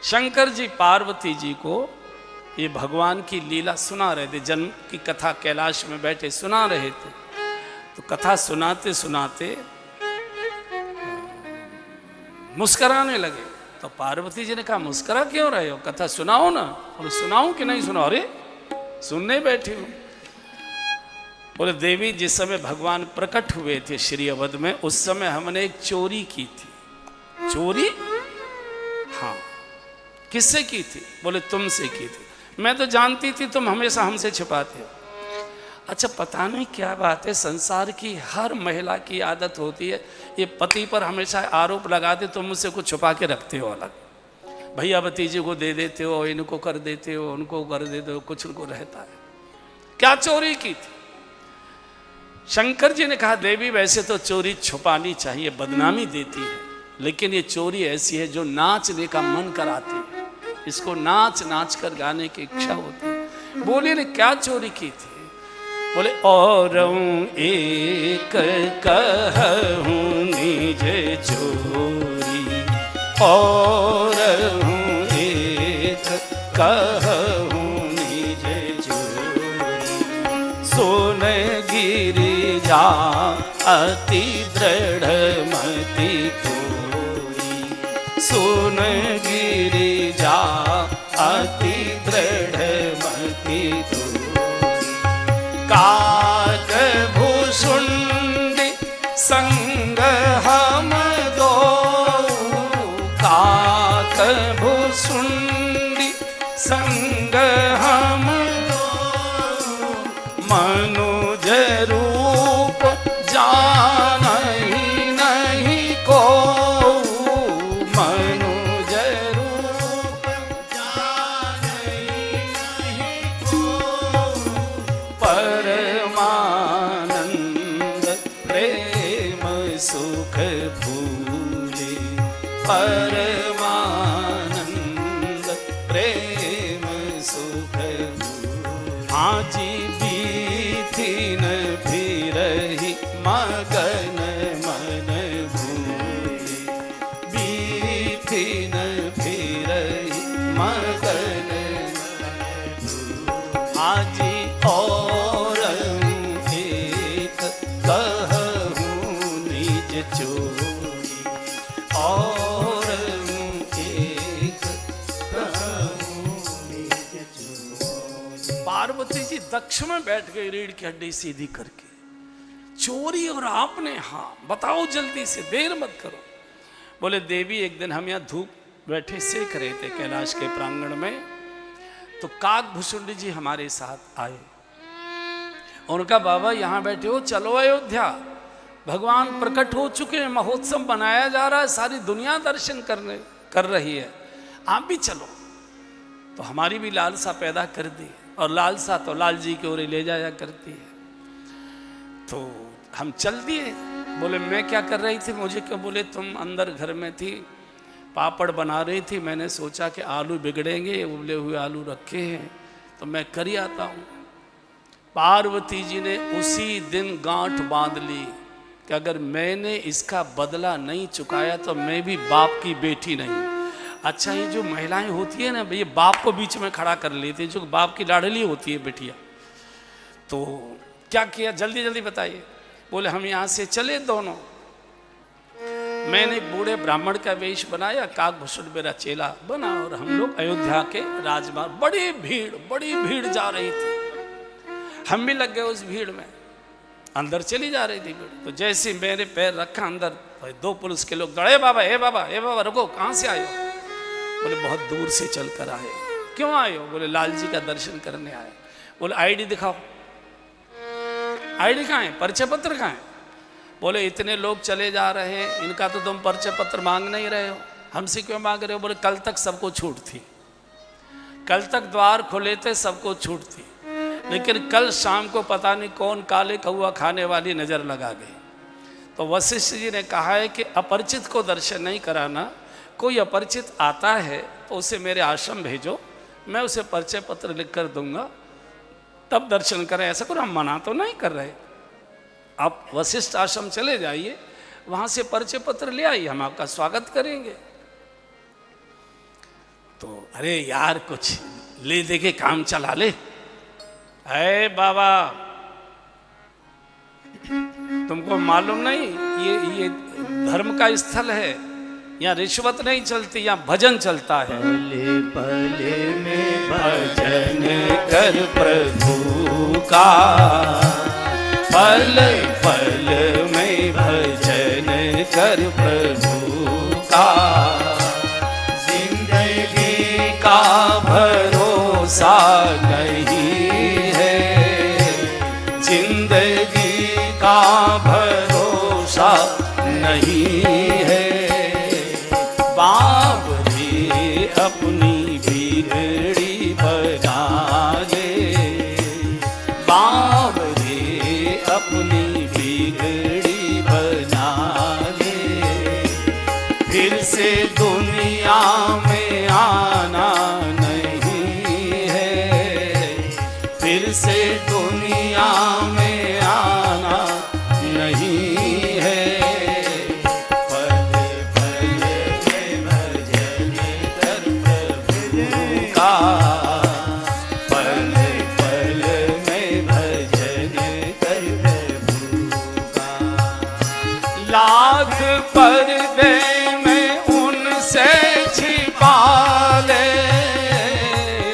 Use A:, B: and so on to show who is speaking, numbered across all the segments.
A: शंकर जी पार्वती जी को ये भगवान की लीला सुना रहे थे, जन्म की कथा कैलाश में बैठे सुना रहे थे। तो कथा सुनाते सुनाते मुस्कराने लगे। तो पार्वती जी ने कहा मुस्करा क्यों रहे हो, कथा सुनाओ ना। बोले सुनाऊं कि नहीं सुनाओ। अरे सुनने बैठी हूं। बोले देवी जिस समय भगवान प्रकट हुए थे श्री अवध में, उस समय हमने एक चोरी की थी। चोरी? हाँ। किससे की थी? बोले तुमसे की थी। मैं तो जानती थी तुम हमेशा हमसे छिपाते हो। अच्छा पता नहीं क्या बात है, संसार की हर महिला की आदत होती है, ये पति पर हमेशा आरोप लगाते तुम मुझसे कुछ छुपा के रखते हो अलग, भैया भतीजे को दे देते हो, इनको कर देते हो, उनको कर देते हो, कुछ उनको रहता है। क्या चोरी की थी? शंकर जी ने कहा देवी वैसे तो चोरी छुपानी चाहिए, बदनामी देती है, लेकिन ये चोरी ऐसी है जो नाचने का मन कराती है, इसको नाच नाच कर गाने की इच्छा होती है। बोले ने क्या चोरी की थी? बोले और एक कहूँ निज चोरी, और एक कहूँ निज चोरी, सोन गिरिजा अति दृढ़ मति तोरी, सोन गिरिजा अति दृढ़ मति तोरी, काक भूषुंडी संग हम दो, काक भूषुंडी संग हम दो, मनुज रूप जानहि नहीं को, मनुज रूप जानहि नहीं को, परमानंद प्रेम सुख भूले, परमानंद प्रेम सुख भूले, आजी बीथिन फिरहि मगन मन भूले, बीथिन फिरहि मगन मन भूले, आजी और एक कहूँ निज चोरी, और एक कहूँ निज चोरी। पार्वती जी दक्ष में बैठ गई रीढ़ की हड्डी सीधी करके। चोरी और आपने? हाँ बताओ जल्दी से, देर मत करो। बोले देवी एक दिन हम यहाँ धूप बैठे सेक रहे थे कैलाश के प्रांगण में, तो काकभूषुंडी जी हमारे साथ आए। उनका बाबा यहाँ बैठे हो, चलो अयोध्या, भगवान प्रकट हो चुके हैं, महोत्सव मनाया जा रहा है, सारी दुनिया दर्शन कर रही है, आप भी चलो। तो हमारी भी लालसा पैदा कर दी, और लालसा तो लाल जी की ओर ले जाया करती है। तो हम चल दिए। बोले मैं क्या कर रही थी, मुझे क्यों? बोले तुम अंदर घर में थी, पापड़ बना रही थी, मैंने सोचा कि आलू बिगड़ेंगे, उबले हुए आलू रखे हैं तो मैं कर ही आता हूँ। पार्वती जी ने उसी दिन गांठ बांध ली कि अगर मैंने इसका बदला नहीं चुकाया तो मैं भी बाप की बेटी नहीं। अच्छा ये जो महिलाएं होती है ना, ये बाप को बीच में खड़ा कर लेती है, जो बाप की लाडली होती है बेटियाँ। तो क्या किया, जल्दी जल्दी बताइए। बोले हम यहाँ से चले दोनों। मैंने बूढ़े ब्राह्मण का वेश बनाया, काकभूषुंड मेरा चेला बना, और हम लोग अयोध्या के राजमार्ग, बड़ी भीड़ जा रही थी, हम भी लग गए उस भीड़ में, अंदर चली जा रही थी भीड़। तो जैसे मेरे पैर रखा अंदर, तो दो पुलिस के लोग दौड़े, बाबा हे बाबा हे बाबा रुको, कहाँ से आए हो? बोले बहुत दूर से चल कर आए। क्यों आए हो? बोले लाल जी का दर्शन करने आए। बोले आईडी दिखाओ। आईडी कहाँ है, परिचय पत्र कहाँ है? बोले इतने लोग चले जा रहे हैं, इनका तो तुम परिचय पत्र मांग नहीं रहे हो, हमसे क्यों मांग रहे हो? बोले कल तक सबको छूट थी, कल तक द्वार खुले थे, सबको छूट थी, लेकिन कल शाम को पता नहीं कौन काले कौआ खाने वाली नजर लगा गई। तो वशिष्ठ जी ने कहा है कि अपरिचित को दर्शन नहीं कराना, कोई अपरिचित आता है तो उसे मेरे आश्रम भेजो, मैं उसे परिचय पत्र लिख कर दूंगा, तब दर्शन करें। ऐसा करो, हम मना तो नहीं कर रहे, आप वशिष्ठ आश्रम चले जाइए, वहाँ से परिचय पत्र ले आइए, हम आपका स्वागत करेंगे। तो अरे यार कुछ ले दे के काम चला ले। अरे बाबा तुमको मालूम नहीं ये धर्म का स्थल है, यहाँ रिश्वत नहीं चलती, यहाँ भजन चलता है।
B: पले पले में
A: भजन कर प्रभु का, पल पल में भजन कर प्रभु का, जिंदगी का भरोसा नहीं है, जिंदगी का भरोसा नहीं है। बाबरी अपनी बिगड़ी बना ले, बाबरी अपनी बिगड़ी बना ले, फिर से दुनिया में आना नहीं है, फिर से दुनिया में आना नहीं है। लाख पर्दे में उनसे छिपा ले,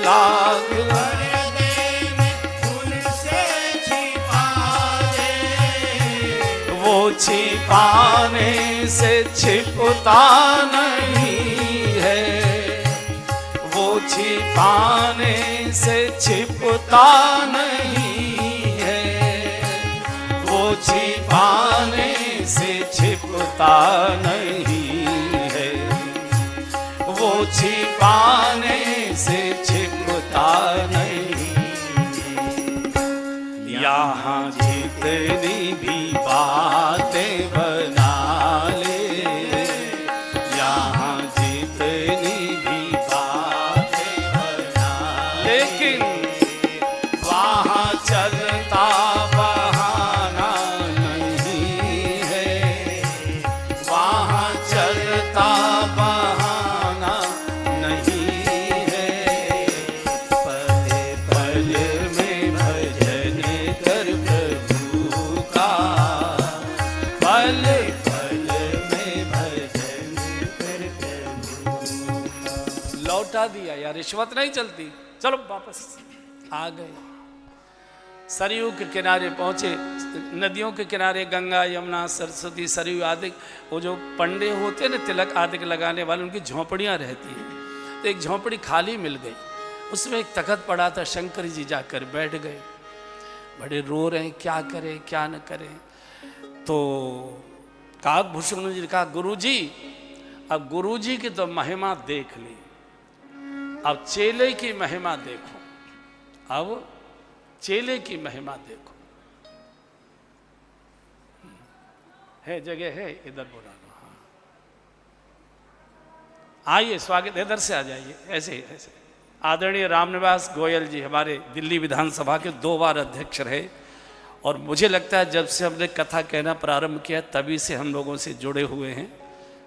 A: लाख पर्दे में उनसे छिपा ले, वो छिपाने से छिपता नहीं है, वो छिपाने से छिपता नहीं है, वो छिपाने से छिपता नहीं है, वो छिपाने से छिपता नहीं। यहाँ जितनी भी बातें बना ले, यहाँ जितनी भी बातें बना, लेकिन वहाँ चलता बहाना नहीं है, वहाँ चलता बहाना नहीं है। पल पल में भजन कर प्रभु का, पल पल में भजन कर प्रभु का। लौटा दिया यार, रिश्वत नहीं चलती। चलो वापस आ गए, सरयू के किनारे पहुंचे। नदियों के किनारे गंगा यमुना सरस्वती सरयू आदि, वो जो पंडे होते हैं ना तिलक आदि लगाने वाले, उनकी झोंपड़ियां रहती हैं। तो एक झोंपड़ी खाली मिल गई, उसमें एक तख्त पड़ा था। शंकर जी जाकर बैठ गए, बड़े रो रहे हैं, क्या करें क्या न करें। तो काकभूषण जी ने कहा, गुरुजी अब गुरुजी की तो महिमा देख ली, अब चेले की महिमा देखो, अब चेले की महिमा देखो। है जगह है, इधर बुला लो। हाँ आइए, स्वागत, इधर से आ जाइए, ऐसे ही ऐसे। आदरणीय रामनिवास गोयल जी हमारे दिल्ली विधानसभा के 2 बार अध्यक्ष रहे, और मुझे लगता है जब से हमने कथा कहना प्रारंभ किया तभी से हम लोगों से जुड़े हुए हैं,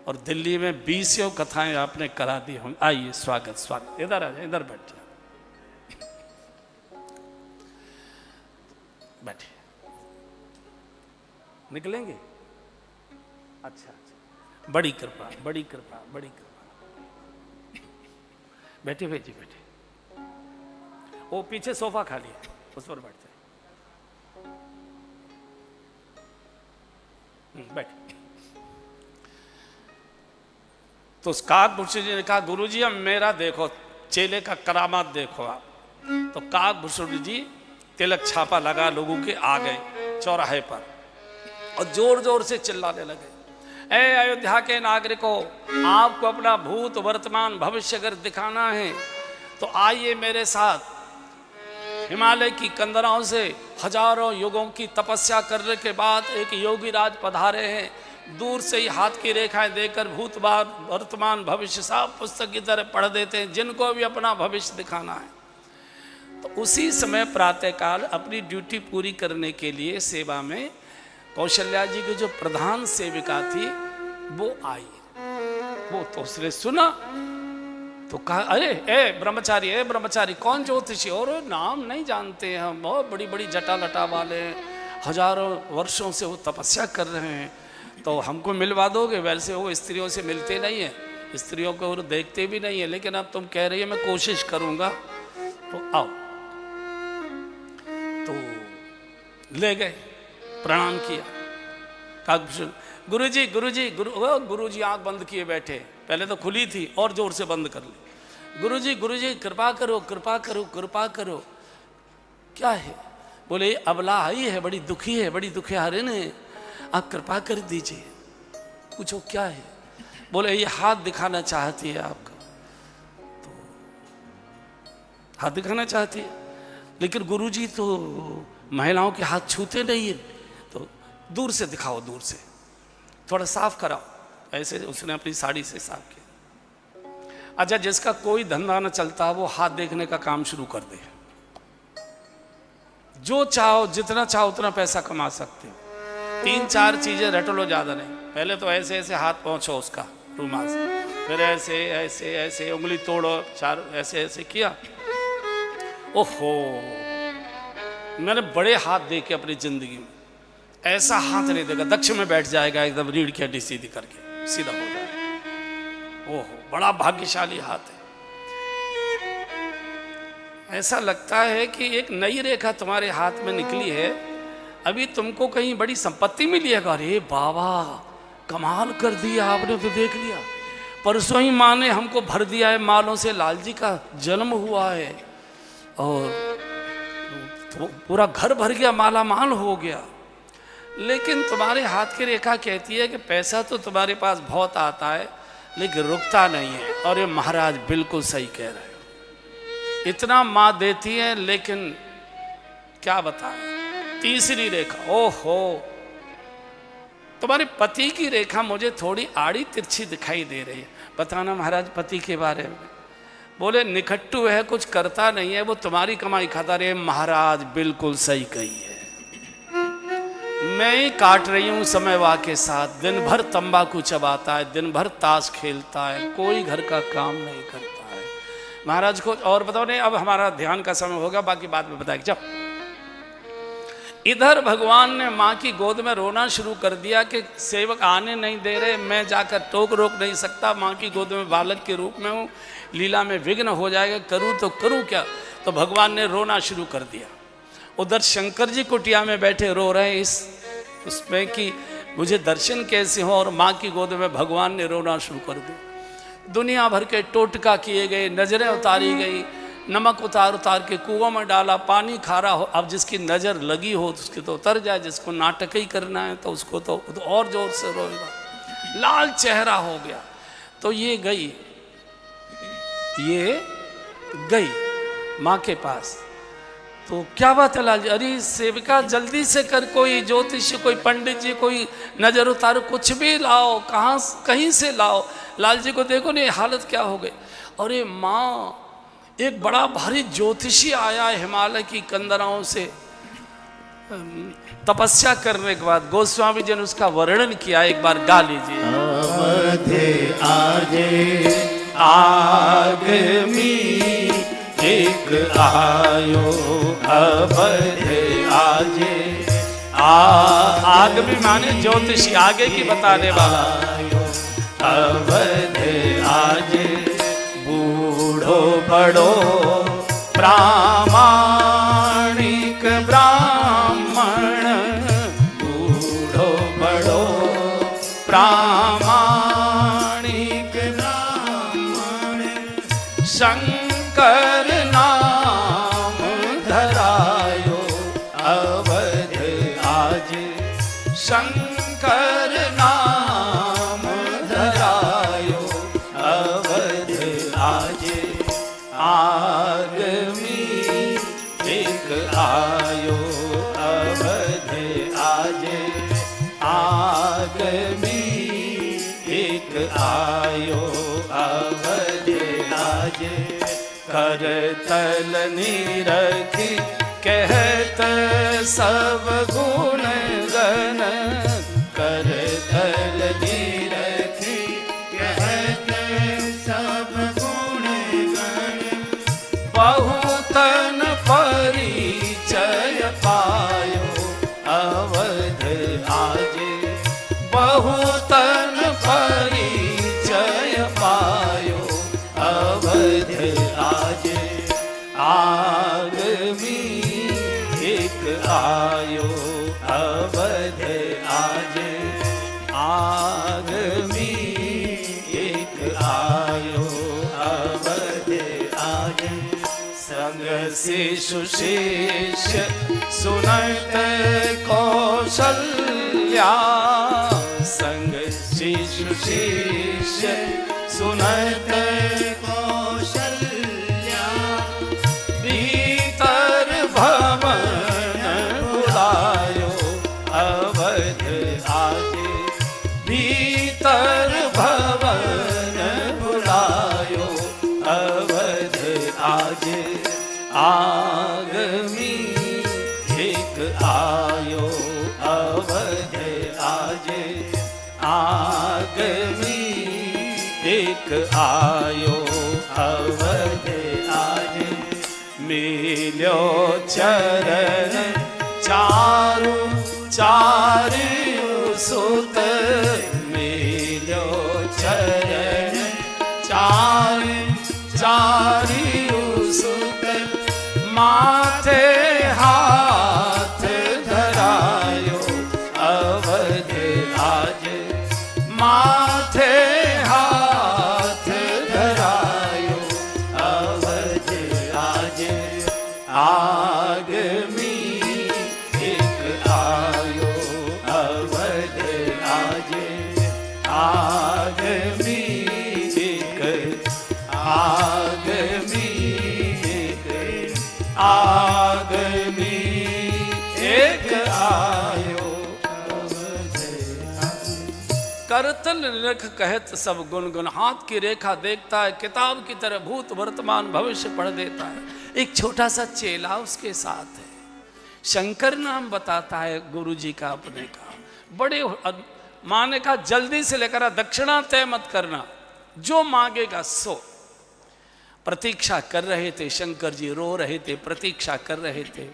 A: और दिल्ली में 20 कथाएं आपने करा दी होंगी। आइए, स्वागत स्वागत, इधर आ जाए, इधर बैठिए, बैठिए। निकलेंगे? अच्छा अच्छा, बड़ी कृपा बड़ी कृपा बड़ी कृपा। बैठे जी बैठे, वो पीछे सोफा खाली है, उस पर बैठते बैठे। तो काकभूषण जी ने कहा, गुरुजी अब मेरा देखो, चेले का करामात देखो आप। तो काकभूषण जी तिलक छापा लगा लोगों के आ गए चौराहे पर, और जोर जोर से चिल्लाने लगे, ए अयोध्या के नागरिकों, आपको अपना भूत वर्तमान भविष्य अगर दिखाना है तो आइए मेरे साथ। हिमालय की कंदराओं से हजारों युगों की तपस्या करने के बाद एक योगी राज पधारे हैं, दूर से ही हाथ की रेखाएं देकर भूत वर्तमान भविष्य साफ पुस्तक की तरह पढ़ देते हैं, जिनको भी अपना भविष्य दिखाना है। तो उसी समय प्रातःकाल अपनी ड्यूटी पूरी करने के लिए सेवा में कौशल्या जी की जो प्रधान सेविका थी वो आई। वो तो उसने सुना तो कहा, अरे ए ब्रह्मचारी कौन ज्योतिषी? और नाम नहीं जानते हैं हम, बहुत बड़ी बड़ी जटा लटा वाले हैं, हजारों वर्षों से वो तपस्या कर रहे हैं, तो हमको मिलवा दोगे? वैसे वो स्त्रियों से मिलते नहीं है, स्त्रियों को वो देखते भी नहीं है, लेकिन अब तुम कह रही है मैं कोशिश करूंगा, तो आओ। तो ले गए, प्रणाम किया, कहा गुरुजी आंख बंद किए बैठे, पहले तो खुली थी और जोर से बंद कर ली। गुरुजी कृपा करो। क्या है? बोले अबला आई है, बड़ी दुखी हरिन है, आप कृपा कर दीजिए। पूछो क्या है? बोले ये हाथ दिखाना चाहती है आपका। तो हाथ दिखाना चाहती है, लेकिन गुरुजी तो महिलाओं के हाथ छूते नहीं है, तो दूर से दिखाओ, दूर से थोड़ा साफ कराओ। ऐसे उसने अपनी साड़ी से साफ किया। अच्छा, जिसका कोई धंधा न चलता वो हाथ देखने का काम शुरू कर दे, जो चाहो जितना चाहो उतना पैसा कमा सकते हो। 3-4 चीजें रट लो, ज्यादा नहीं। पहले तो ऐसे ऐसे हाथ पहुंचो उसका रूमाल से, फिर ऐसे ऐसे ऐसे उंगली तोड़ो, 4 ऐसे ऐसे किया। ओहो, मैंने बड़े हाथ देखे अपनी जिंदगी में, ऐसा हाथ नहीं देखा। दक्ष में बैठ जाएगा एकदम, रीढ़ की हड्डी सीधी करके सीधा हो जाएगा। ओहो, बड़ा भाग्यशाली हाथ है। ऐसा लगता है कि एक नई रेखा तुम्हारे हाथ में निकली है, अभी तुमको कहीं बड़ी संपत्ति मिली है। अरे बाबा कमाल कर दिया आपने, तो देख लिया, परसों ही माँ ने हमको भर दिया है मालों से, लाल जी का जन्म हुआ है और तो पूरा घर भर गया, माला माल हो गया। लेकिन तुम्हारे हाथ की रेखा कहती है कि पैसा तो तुम्हारे पास बहुत आता है, लेकिन रुकता नहीं है। और ये महाराज बिल्कुल सही कह रहे हो, इतना माँ देती है, लेकिन क्या बताएं। तीसरी रेखा, ओहो, तुम्हारे पति की रेखा मुझे थोड़ी आड़ी तिरछी दिखाई दे रही है। बताना महाराज पति के बारे में। बोले निखट्टू है, कुछ करता नहीं है, वो तुम्हारी कमाई खाता रहे। महाराज बिल्कुल सही कही है, मैं ही काट रही हूँ समय वाह के साथ। दिन भर तंबाकू चबाता है, दिन भर ताश खेलता है, कोई घर का काम नहीं करता है। महाराज को और बताओ। नहीं, अब हमारा ध्यान का समय होगा, बाकी बाद में बताएंगे। चलो, इधर भगवान ने माँ की गोद में रोना शुरू कर दिया कि सेवक आने नहीं दे रहे, मैं जाकर टोक रोक नहीं सकता, माँ की गोद में बालक के रूप में हूँ, लीला में विघ्न हो जाएगा, करूँ तो करूँ क्या। तो भगवान ने रोना शुरू कर दिया। उधर शंकर जी कुटिया में बैठे रो रहे हैं उसमें कि मुझे दर्शन कैसे हो, और माँ की गोद में भगवान ने रोना शुरू कर दिया। दुनिया भर के टोटका किए गए, नजरें उतारी गई, नमक उतार उतार के कुआं में डाला, पानी खारा हो। अब जिसकी नज़र लगी हो तो उसकी तो उतर जाए, जिसको नाटक ही करना है तो उसको तो और जोर से रोएगा। लाल चेहरा हो गया। तो ये गई माँ के पास। तो क्या बात है लाल जी? अरे सेविका जल्दी से कर, कोई ज्योतिषी, कोई पंडित जी, कोई नजर उतारो, कुछ भी लाओ, कहीं से लाओ। लाल जी को देखो नहीं हालत क्या हो गई। अरे माँ, एक बड़ा भारी ज्योतिषी आया है हिमालय की कंदराओं से, तपस्या करने के बाद। गोस्वामी जी ने उसका वर्णन किया, एक बार गा लीजिए।
B: अवधे आजे
A: आगमी एक आयो, अवधे आजे आगमी माने ज्योतिषी, आगे की बताने वाला।
B: अवधे आजे
A: बूढ़ो बड़ो प्रामाणिक ब्राह्मण, बूढ़ो बड़ो प्रामाणिक ब्राह्मण, शंकर नाम धरायो, अवध आज शंकर नाम धरायो, अवध आज आगमी एक आयो, अवध आज आगमी एक आयो, अवध आज करतल निरखी कहत सब गुण गण, करतल निरखी कहत सब गुण
B: आजे
A: संग शिशु शिष्य सुनत कौशल्या संग शिशु शिष्य सुनत
B: कौशल्या
A: भीतर भवन बुलायो अवध आजे भीतर भवन बुलायो अवध आजे आगमी एक आयो अवध आजे आगमी एक आयो अवध आजे मिल्यो चरण चारु चारु सुत मिल्यो चरण चारु चारु सुत माथे हाथ धरायो अवध आज माथे हाथ धरायो अवध आज आगमी एक आयो अवध आज आगमी एक आगमी एक आगमी एक आयो करतल निरख कहत सब गुण गुण हाथ की रेखा देखता है किताब की तरह भूत वर्तमान भविष्य पढ़ देता है। एक छोटा सा चेला उसके साथ है। शंकर नाम बताता है गुरु जी का अपने का। बड़े माने का जल्दी से लेकर दक्षिणा तय मत करना, जो मांगेगा सो। प्रतीक्षा कर रहे थे, शंकर जी रो रहे थे, प्रतीक्षा कर रहे थे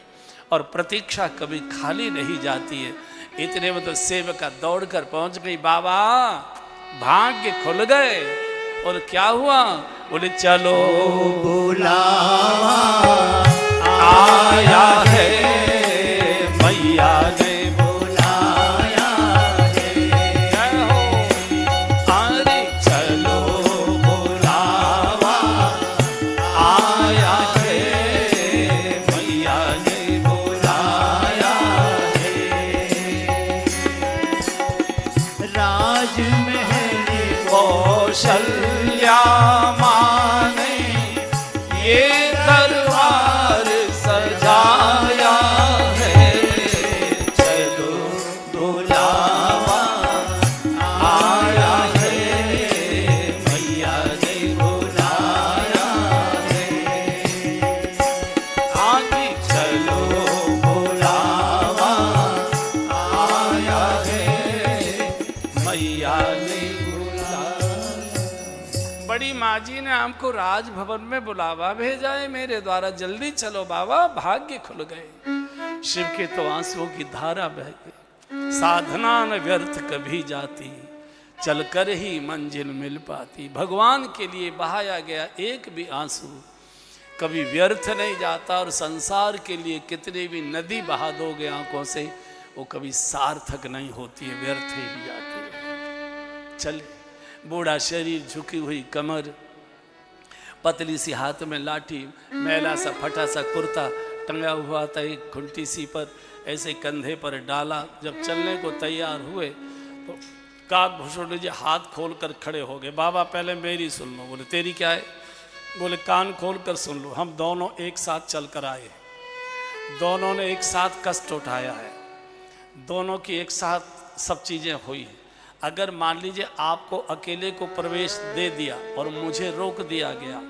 A: और प्रतीक्षा कभी खाली नहीं जाती है। इतने में तो सेवका दौड़कर पहुंच गई, बाबा भाग्य खुल गए। और क्या हुआ? बोले चलो
B: बुलावा
A: आया है मैया ने
B: बुलाया है
A: जय हो। अरे चलो बुलावा आया है मैया ने बुलाया है।
B: राजमहल
A: कौशल्या माने ये दरबार सजाया है। चलो बुलावा आया है मैया ने बुलाया है। आगे चलो बुलावा आया है मैया ने बड़ी माँ जी ने हमको राजभवन में बुलावा भेजा है मेरे द्वारा, जल्दी चलो बाबा भाग्य खुल गए। शिव के तो आंसुओं की धारा बह गई। साधना न व्यर्थ कभी जाती, चलकर ही मंजिल मिल पाती। भगवान के लिए बहाया गया एक भी आंसू कभी व्यर्थ नहीं जाता। और संसार के लिए कितने भी नदी बहा दोगे आंखों से, वो कभी सार्थक नहीं होती है, व्यर्थ ही जाती है। चले बूढ़ा शरीर, झुकी हुई कमर, पतली सी हाथ में लाठी, मैला सा फटा सा कुर्ता टंगा हुआ था एक खुंटी सी पर, ऐसे कंधे पर डाला। जब चलने को तैयार हुए तो काकभूषण जी हाथ खोल कर खड़े हो गए। बाबा पहले मेरी सुन लो। बोले तेरी क्या है? बोले कान खोल कर सुन लो, हम दोनों एक साथ चल कर आए, दोनों ने एक साथ कष्ट उठाया है, दोनों की एक साथ सब चीज़ें हुई हैं। अगर मान लीजिए आपको अकेले को प्रवेश दे दिया और मुझे रोक दिया गया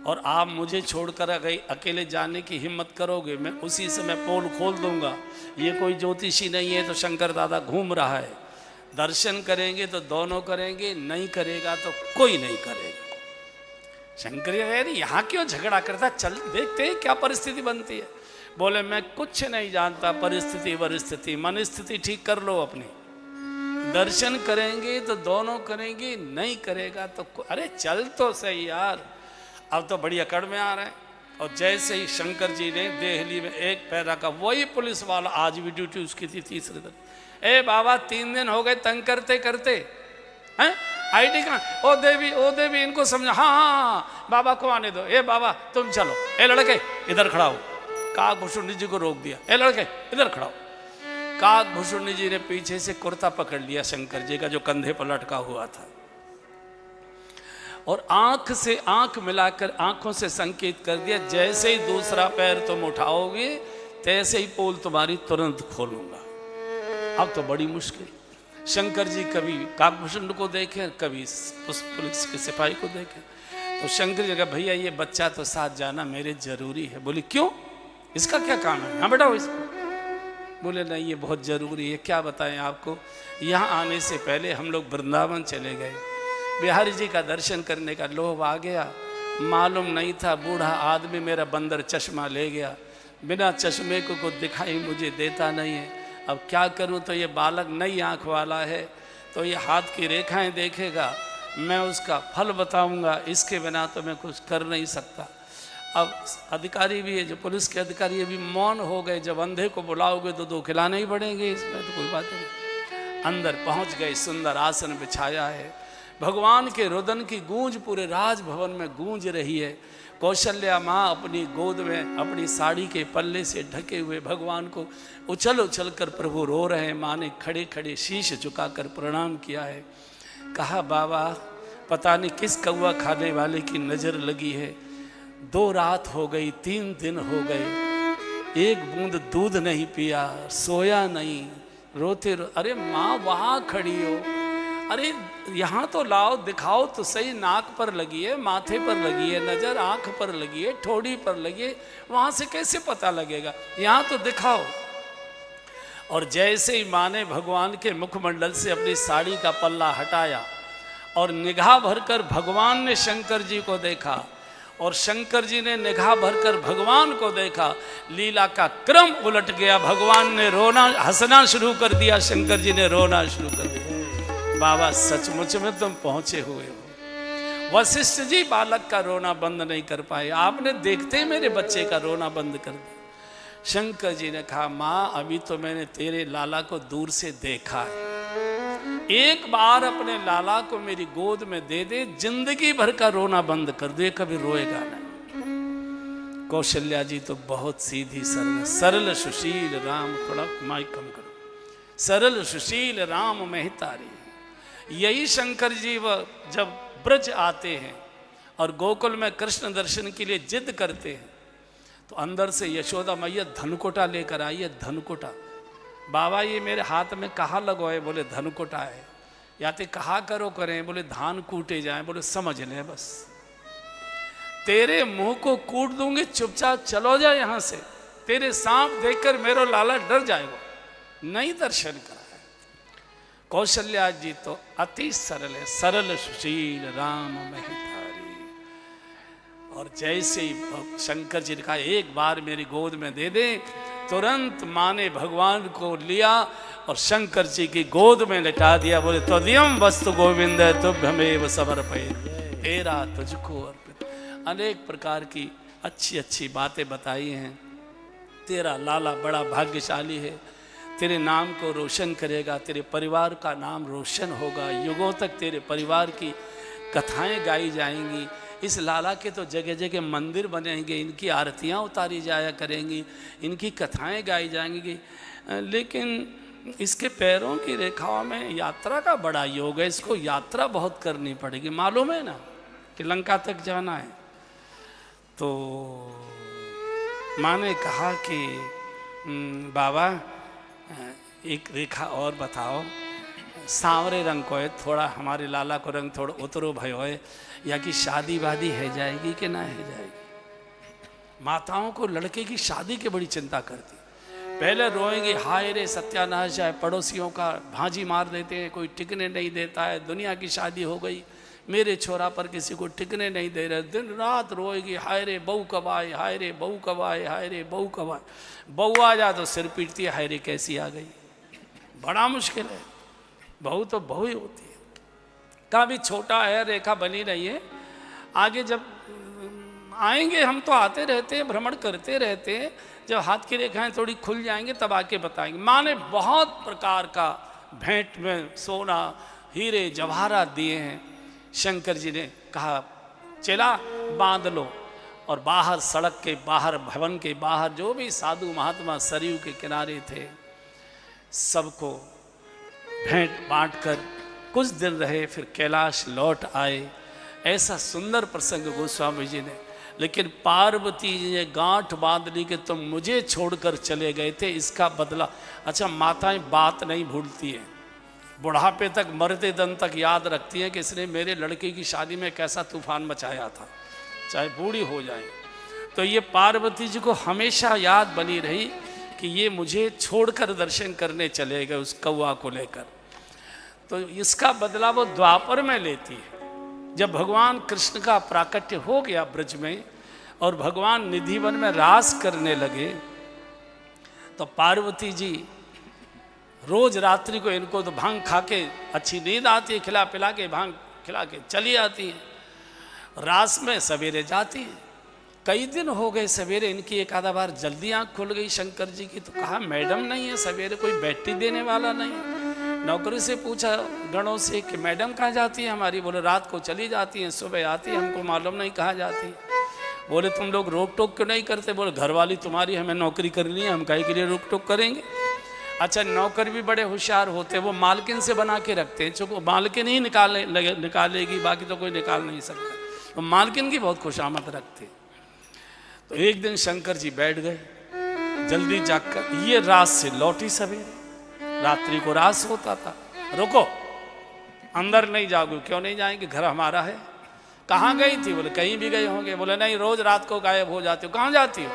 A: और आप मुझे छोड़कर अगर अकेले जाने की हिम्मत करोगे, मैं उसी समय पोल खोल दूंगा। ये कोई ज्योतिषी नहीं है तो शंकर दादा घूम रहा है। दर्शन करेंगे तो दोनों करेंगे, नहीं करेगा तो कोई नहीं करेगा। शंकर यार यहाँ क्यों झगड़ा करता, चल देखते हैं क्या परिस्थिति बनती है। बोले मैं कुछ नहीं जानता, परिस्थिति परिस्थिति, मन स्थिति ठीक कर लो अपनी। दर्शन करेंगे तो दोनों करेंगे, नहीं करेगा तो अरे चल तो सही यार। अब तो बड़ी अकड़ में आ रहे हैं। और जैसे ही शंकर जी ने देहली में एक पैर रखा, वही पुलिस वाला, आज भी ड्यूटी उसकी थी तीसरे दिन, ए बाबा 3 दिन हो गए तंग करते करते हैं, आईडी कहाँ, ओ देवी इनको समझा, हाँ हाँ हाँ बाबा को आने दो, ए बाबा तुम चलो, ए लड़के इधर खड़ा हो। काकभूषुंडी जी को रोक दिया, ए लड़के इधर खड़ा हो। काकभूषुंडी जी ने पीछे से कुर्ता पकड़ लिया शंकर जी का जो कंधे पर लटका हुआ था, और आंख से आंख मिलाकर आंखों से संकेत कर दिया, जैसे ही दूसरा पैर तुम उठाओगे तैसे ही पोल तुम्हारी तुरंत खोलूंगा। अब तो बड़ी मुश्किल, शंकर जी कभी काकभूषुंड को देखे, कभी उस पुलिस के सिपाही को देखे। तो शंकर जी कहा, भैया ये बच्चा तो साथ जाना मेरे जरूरी है। बोले क्यों, इसका क्या काम है, हाँ बेटा इसको। बोले नहीं ये बहुत जरूरी है। क्या बताएं आपको, यहाँ आने से पहले हम लोग वृंदावन चले गए, बिहारी जी का दर्शन करने का लोभ आ गया, मालूम नहीं था बूढ़ा आदमी मेरा बंदर चश्मा ले गया, बिना चश्मे को कुछ दिखाई मुझे देता नहीं है। अब क्या करूं, तो ये बालक नई आंख वाला है, तो ये हाथ की रेखाएं देखेगा, मैं उसका फल बताऊंगा, इसके बिना तो मैं कुछ कर नहीं सकता। अब अधिकारी भी है, जो पुलिस के अधिकारी ये भी मौन हो गए, जब अंधे को बुलाओगे तो दो खिलाने ही पड़ेंगे, इसमें तो कोई बात नहीं। अंदर पहुंच गए, सुंदर आसन बिछाया है, भगवान के रुदन की गूंज पूरे राजभवन में गूंज रही है। कौशल्या माँ अपनी गोद में अपनी साड़ी के पल्ले से ढके हुए भगवान को उछल उछल कर प्रभु रो रहे हैं। माँ ने खड़े खड़े शीश झुकाकर प्रणाम किया है, कहा बाबा पता नहीं किस कौवा खाने वाले की नज़र लगी है, 2 रात हो गई, 3 दिन हो गए, एक बूंद दूध नहीं पिया, सोया नहीं, रोते अरे माँ वहाँ खड़ी हो, अरे यहाँ तो लाओ दिखाओ तो सही, नाक पर लगी है, माथे पर लगी है नज़र, आँख पर लगी है, ठोड़ी पर लगी है, वहाँ से कैसे पता लगेगा, यहाँ तो दिखाओ। और जैसे ही माँ ने भगवान के मुखमंडल से अपनी साड़ी का पल्ला हटाया और निगाह भरकर भगवान ने शंकर जी को देखा और शंकर जी ने निगाह भरकर भगवान को देखा, लीला का क्रम उलट गया। भगवान ने रोना हंसना शुरू कर दिया, शंकर जी ने रोना शुरू कर दिया। बाबा सचमुच में तुम पहुंचे हुए हो। वशिष्ठ जी बालक का रोना बंद नहीं कर पाए, आपने देखते ही मेरे बच्चे का रोना बंद कर दिया। शंकर जी ने कहा माँ अभी तो मैंने तेरे लाला को दूर से देखा है, एक बार अपने लाला को मेरी गोद में दे दे, जिंदगी भर का रोना बंद कर दे, कभी रोएगा नहीं। कौशल्या जी तो बहुत सीधी सरल, सरल सुशील राम, थोड़ा माइक कम करो, सरल सुशील राम महतारी। यही शंकर जी वह जब ब्रज आते हैं और गोकुल में कृष्ण दर्शन के लिए जिद करते हैं, तो अंदर से यशोदा मैया धनकोटा लेकर आई है। धनकोटा, बाबा ये मेरे हाथ में कहाँ लगवाए, बोले धनकोटा है। या तो कहा करो करें, बोले धान कूटे जाएं, बोले समझ लें बस, तेरे मुंह को कूट दूंगी, चुपचाप चलो जाए यहाँ से, तेरे सांप देखकर मेरा लाला डर जाएगा। नहीं दर्शन करा है। कौशल्या जी तो अति सरल है, सरल सुशील राम महतारी। और जैसे ही शंकर जी ने कहा एक बार मेरी गोद में दे दे, तुरंत माँ ने भगवान को लिया और शंकर जी की गोद में लिटा दिया। बोले त्वदीयम वस्तु गोविंद तुभ्यमेव समर्पये, तेरा तुझको अर्पित। अनेक प्रकार की अच्छी अच्छी बातें बताई हैं। तेरा लाला बड़ा भाग्यशाली है, तेरे नाम को रोशन करेगा, तेरे परिवार का नाम रोशन होगा, युगों तक तेरे परिवार की कथाएं गाई जाएंगी। इस लाला के तो जगह जगह मंदिर बनेंगे, इनकी आरतियां उतारी जाया करेंगी, इनकी कथाएं गाई जाएंगी। लेकिन इसके पैरों की रेखाओं में यात्रा का बड़ा योग है, इसको यात्रा बहुत करनी पड़ेगी। मालूम है ना कि लंका तक जाना है। तो माँ ने कहा कि बाबा एक रेखा और बताओ, सांवरे रंग को है, थोड़ा हमारे लाला को रंग थोड़ा उतरो भयो है, या कि शादी वादी है जाएगी कि ना है जाएगी। माताओं को लड़के की शादी की बड़ी चिंता करती, पहले रोएंगी हाय रे सत्यानाश जाए, पड़ोसियों का भांजी मार देते हैं, कोई टिकने नहीं देता है, दुनिया की शादी हो गई, मेरे छोरा पर किसी को टिकने नहीं दे रहे, दिन रात रोएगी हाय रे बहू कब आए, हाय रे बहू कब आए, हाय रे बहू कब आए। बहू आ जा तो सिर पीटती है, हाय रे कैसी आ गई। बड़ा मुश्किल है, बहू तो बहू ही होती है। कहाँ भी छोटा है, रेखा बनी रही है, आगे जब आएंगे हम तो आते रहते हैं, भ्रमण करते रहते हैं, जब हाथ की रेखाएं थोड़ी खुल जाएंगे तब आके बताएंगे। माँ ने बहुत प्रकार का भेंट में सोना, हीरे जवाहरात दिए हैं। शंकर जी ने कहा चला बांध लो, और बाहर सड़क के बाहर, भवन के बाहर जो भी साधु महात्मा सरयू के किनारे थे, सबको भेंट बांट कर कुछ दिन रहे, फिर कैलाश लौट आए। ऐसा सुंदर प्रसंग गोस्वामी जी ने। लेकिन पार्वती जी ने गांठ बांध ली कि तुम मुझे छोड़कर चले गए थे, इसका बदला। अच्छा, माताएं बात नहीं भूलती हैं, बुढ़ापे तक, मरते दम तक याद रखती हैं कि इसने मेरे लड़के की शादी में कैसा तूफान मचाया था, चाहे बूढ़ी हो जाए। तो ये पार्वती जी को हमेशा याद बनी रही कि ये मुझे छोड़कर दर्शन करने चले गए उस कौआ को लेकर। तो इसका बदला वो द्वापर में लेती है। जब भगवान कृष्ण का प्राकट्य हो गया ब्रज में और भगवान निधिवन में रास करने लगे, तो पार्वती जी रोज रात्रि को, इनको तो भांग खा के अच्छी नींद आती है, खिला पिला के भांग खिला के चली आती है। रास में सवेरे जाती है। कई दिन हो गए सवेरे इनकी एक आधा बार जल्दी आंख खुल गई शंकर जी की, तो कहा मैडम नहीं है, सवेरे कोई बैटरी देने वाला नहीं। नौकरी से पूछा गणों से कि मैडम कहाँ जाती है हमारी? बोले रात को चली जाती हैं, सुबह आती है, हमको मालूम नहीं कहाँ जाती। बोले तुम लोग रोक टोक क्यों नहीं करते? बोले घरवाली तुम्हारी, हमें नौकरी करनी है, हम काहे के लिए रोक टोक करेंगे। अच्छा, नौकर भी बड़े होशियार होते, वो मालकिन से बना के रखते हैं, चूँकि मालकिन ही निकालेगी, बाकी तो कोई निकाल नहीं सकता। तो मालकिन की बहुत खुशामद रखते। तो एक दिन शंकर जी बैठ गए जल्दी जाकर, ये रात से लौटी सवेरे, रात्रि को रास होता था। रुको, अंदर नहीं जाओगे? क्यों नहीं जाएंगे, घर हमारा है। कहाँ गई थी? बोले कहीं भी गए होंगे। बोले नहीं, रोज रात को गायब हो जाती हो। कहाँ जाती हो?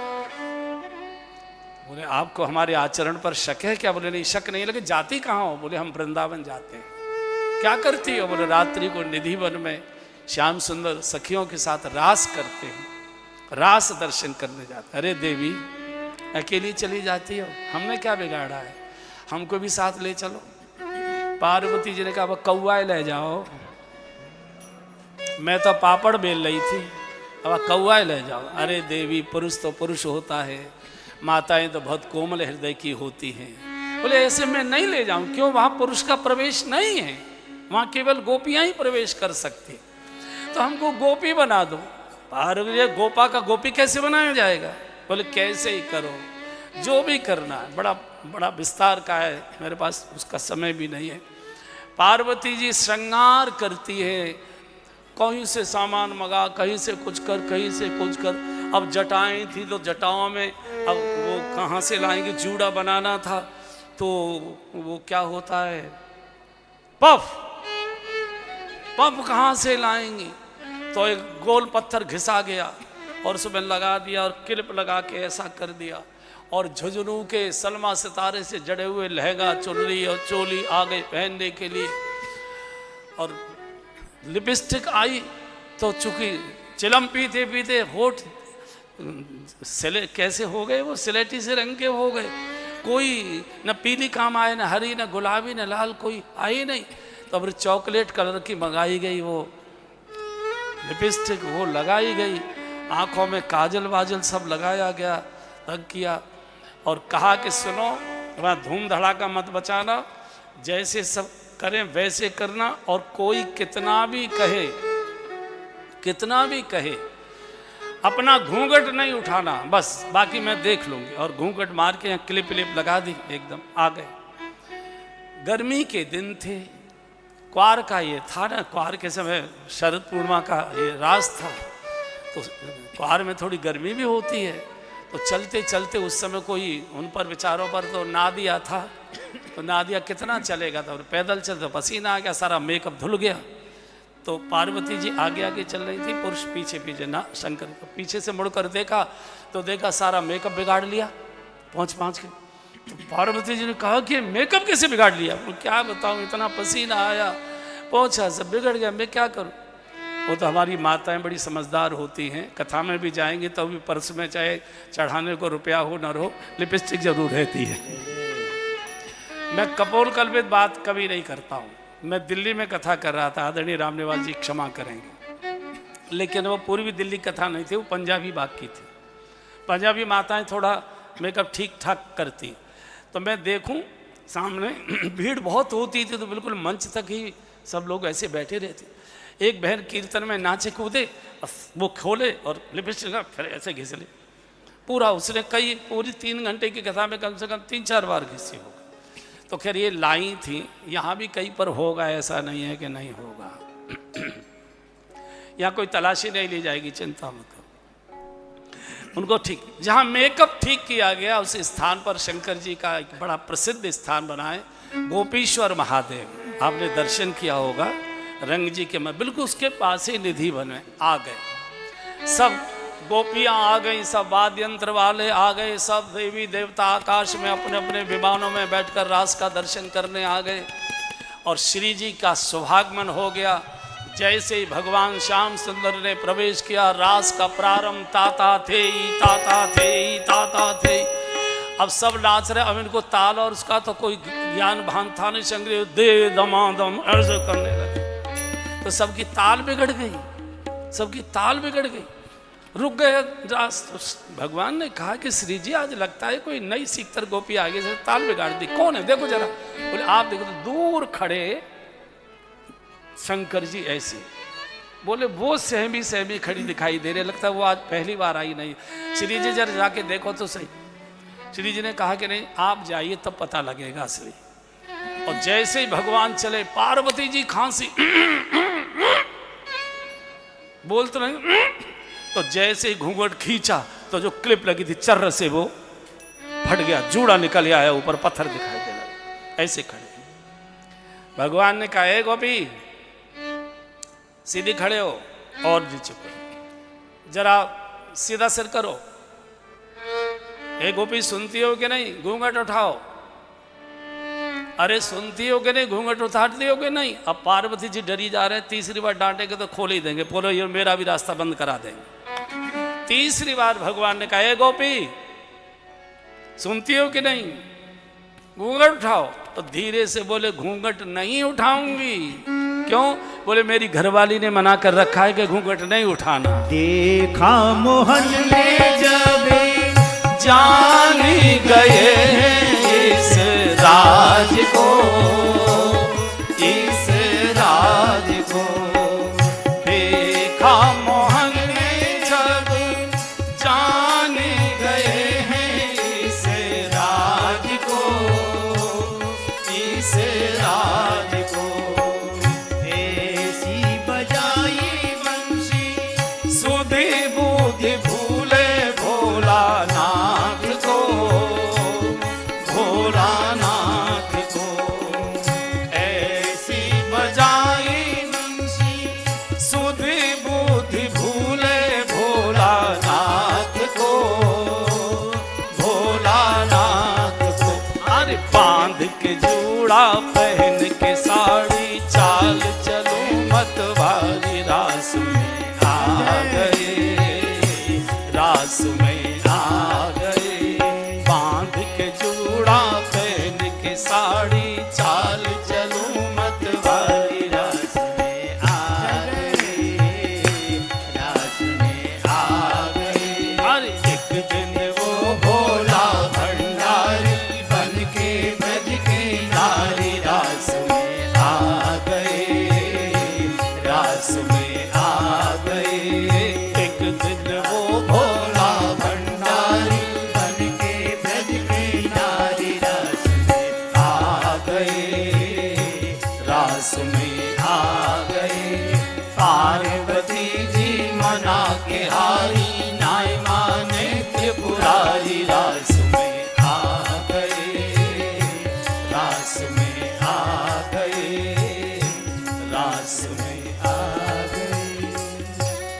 A: बोले आपको हमारे आचरण पर शक है क्या? बोले नहीं, शक नहीं, लेकिन जाती कहाँ हो? बोले हम वृंदावन जाते हैं। क्या करती हो? बोले रात्रि को निधिवन में श्याम सुंदर सखियों के साथ रास करते हैं, रास दर्शन करने जाते। अरे देवी, अकेली चली जाती हो, हमने क्या बिगाड़ा है, हमको भी साथ ले चलो। पार्वती जी ने कहा कौआ ले जाओ, मैं तो पापड़ बेल रही थी, अब कौआ ले जाओ। अरे देवी, पुरुष तो पुरुष होता है, माताएं तो बहुत कोमल हृदय की होती हैं। बोले ऐसे मैं नहीं ले जाऊं। क्यों? वहां पुरुष का प्रवेश नहीं है, वहां केवल गोपियां ही प्रवेश कर सकती, तो हमको गोपी बना दो। पार्वती, गोपा का गोपी कैसे बनाया जाएगा? बोले कैसे ही करो, जो भी करना है। बड़ा विस्तार का है, मेरे पास उसका समय भी नहीं है। पार्वती जी श्रृंगार करती है, कहीं से सामान मंगा, कहीं से कुछ कर, कहीं से कुछ कर। अब जटाएं थी तो जटाओं में अब वो कहाँ से लाएंगे? जूड़ा बनाना था तो वो क्या होता है, पफ कहाँ से लाएंगी? तो एक गोल पत्थर घिसा गया और उसमें लगा दिया और क्लिप लगा के ऐसा कर दिया, और झुझुनू के सलमा सितारे से जड़े हुए लहंगा, चुनरी और चोली आ गई पहनने के लिए। और लिपस्टिक आई तो चूंकि चिलम पीते पीते होठ कैसे हो गए, वो सिलेटी से रंग के हो गए। कोई न पीली काम आए, न हरी, न गुलाबी, न लाल, कोई आई नहीं। तो अब चॉकलेट कलर की मंगाई गई वो लिपस्टिक, वो लगाई गई, आंखों में काजल वाजल सब लगाया गया, रख किया, और कहा कि सुनो, वहाँ धूम धड़ाका मत बचाना, जैसे सब करें वैसे करना, और कोई कितना भी कहे अपना घूंघट नहीं उठाना, बस बाकी मैं देख लूंगी। और घूंघट मार के यहाँ क्लिप लगा दी, एकदम आ गए। गर्मी के दिन थे, क्वार का ये था ना, क्वार के समय शरद पूर्णिमा का ये रास था, तो क्वार में थोड़ी गर्मी भी होती है। तो चलते चलते उस समय कोई उन पर विचारों पर तो नादिया था, तो नादिया कितना चलेगा, तो पैदल चलते पसीना आ गया, सारा मेकअप धुल गया। तो पार्वती जी आगे आगे चल रही थी, पुरुष पीछे पीछे ना। शंकर को पीछे से मुड़कर देखा तो देखा सारा मेकअप बिगाड़ लिया पहुँच के। तो पार्वती जी ने कहा कि मेकअप कैसे बिगाड़ लिया? क्या बताऊँ, इतना पसीना आया, पहुँचा सब बिगड़ गया, मैं क्या करूँ? वो तो हमारी माताएं बड़ी समझदार होती हैं, कथा में भी जाएंगे तो भी पर्स में चाहे चढ़ाने को रुपया हो न हो, लिपस्टिक जरूर रहती है। मैं कपोल कल्पित बात कभी नहीं करता हूँ। मैं दिल्ली में कथा कर रहा था, आदरणीय रामनिवास जी क्षमा करेंगे, लेकिन वो पूर्वी दिल्ली कथा नहीं थी, वो पंजाबी बाग की थी। पंजाबी माताएं थोड़ा मेकअप ठीक ठाक करती, तो मैं देखूं सामने भीड़ बहुत होती थी, तो बिल्कुल मंच तक ही सब लोग ऐसे बैठे रहते। एक बहन कीर्तन में नाचे कूदे, वो खोले और लिपस्टिक फिर ऐसे घिस ले पूरा। उसने पूरी 3 घंटे की कथा में कम से कम 3-4 बार घिसी होगा। तो खैर ये लाई थी, यहाँ भी कहीं पर होगा, ऐसा नहीं है कि नहीं होगा। यहाँ कोई तलाशी नहीं ली जाएगी, चिंता मत करो। उनको ठीक, जहाँ मेकअप ठीक किया गया उस स्थान पर शंकर जी का एक बड़ा प्रसिद्ध स्थान बना है, गोपीश्वर महादेव। आपने दर्शन किया होगा रंग जी के, मैं बिल्कुल उसके पास ही निधि बने आ गए। सब गोपियाँ आ गई, सब वाद्य यंत्र वाले आ गए, सब देवी देवता आकाश में अपने अपने विमानों में बैठकर रास का दर्शन करने आ गए। और श्री जी का सौभागमन हो गया। जैसे ही भगवान श्याम सुंदर ने प्रवेश किया, रास का प्रारंभ ताता थे ताता थे ताता थे। अब सब नाच रहे। अब इनको ताल और उसका तो कोई ज्ञान भान था नहीं। शंकर दे दमादम ऐसे करने लगे तो सबकी ताल बिगड़ गई, सबकी ताल बिगड़ गई, रुक गए रास। भगवान ने कहा कि श्री जी आज लगता है कोई नई सीखतर गोपी आगे से ताल बिगाड़ दी। कौन है देखो जरा। बोले आप देखो तो दूर खड़े शंकर जी ऐसे। बोले वो सहमी खड़ी दिखाई दे रही, लगता है वो आज पहली बार आई नहीं। श्री जी जरा जाके देखो तो सही। श्री जी ने कहा कि नहीं आप जाइए तब पता लगेगा असली। और जैसे ही भगवान चले, पार्वती जी खांसी बोल तो नहीं, तो जैसे ही घूंघट खींचा तो जो क्लिप लगी थी चर्र से वो फट गया, जूड़ा निकल आया ऊपर, पत्थर दिखाई दे लगा। ऐसे खड़े भगवान ने कहा ए गोपी सीधी खड़े हो और नीचे करो, जरा सीधा सिर करो। ए गोपी सुनती हो कि नहीं, घूंघट उठाओ। अरे सुनती हो कि नहीं, घूंघट उठाती हो कि नहीं। अब पार्वती जी डरी जा रहे हैं, तीसरी बार डांटेंगे तो खोल ही देंगे, बोलो ये मेरा भी रास्ता बंद करा देंगे। तीसरी बार भगवान ने कहा ए गोपी सुनती हो कि नहीं, घूंघट उठाओ। तो धीरे से बोले घूंघट नहीं उठाऊंगी। क्यों? बोले मेरी घरवाली ने मना कर रखा है कि घूंघट नहीं उठाना।
B: देखा मोहन में जब
A: जान गए इस राज को, इस राज को। देखा मोहन में जब जान गए हैं इस राज को, इस राज को।
B: ऐसी बजाई बंसी
A: सुधि बुद्धि भूले भोलानाथ को, भोलानाथ को। ऐसी बजाई बंसी सुधि बुद्धि भूले भोलानाथ को, भोलानाथ को। अरे बांध के जूड़ा पहन के साड़ी, चाल चलूं मतवारी, रास में आ गए, रास में आ गए। बांध के जूड़ा पहन के साड़ी, चाल चलूं मतवारी, रास में आ गए,
B: रास में आ गए।
A: अरे एक दिन वो भोला भंडारी बन के ब्रज के नारी, रास में आ गए, रास में आ गए। एक दिन वो भोला भंडारी
B: बन के ब्रज के नारी रास में
A: आ गए,